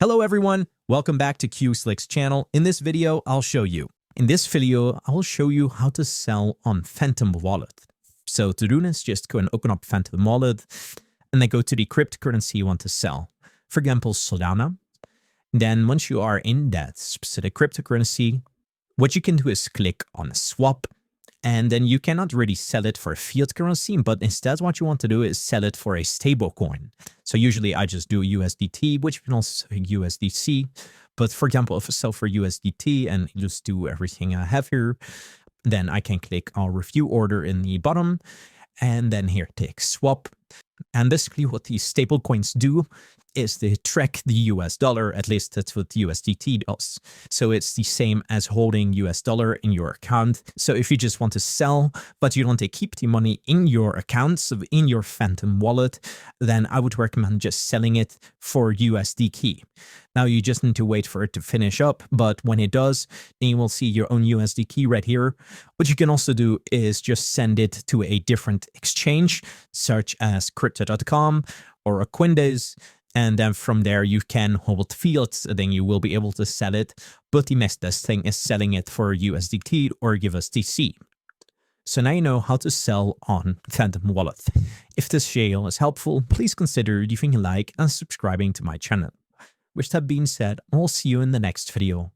Hello everyone, welcome back to QSlick's channel. In this video, I'll show you how to sell on Phantom Wallet. So to do this, just go and open up Phantom Wallet and then go to the cryptocurrency you want to sell. For example, Solana. Then once you are in that specific cryptocurrency, what you can do is click on swap. And then you cannot really sell it for a fiat currency, but instead what you want to do is sell it for a stable coin. So usually I just do USDT, which you can also say USDC. But for example, if I sell for USDT and just do everything I have here, then I can click on review order in the bottom and then here take swap. And basically what these stable coins do is they track the US dollar, at least that's what USDT does. So it's the same as holding US dollar in your account. So if you just want to sell, but you want to keep the money in your account, so in your Phantom wallet, then I would recommend just selling it for USD key. Now you just need to wait for it to finish up, but when it does, then you will see your own USD key right here. What you can also do is just send it to a different exchange, such as crypto.com or a Coinbase. And then from there, you can hold fiat, then you will be able to sell it. But the next best thing is selling it for USDT or USDC. So now you know how to sell on Phantom Wallet. If this video is helpful, please consider leaving a like and subscribing to my channel. With that being said, I'll see you in the next video.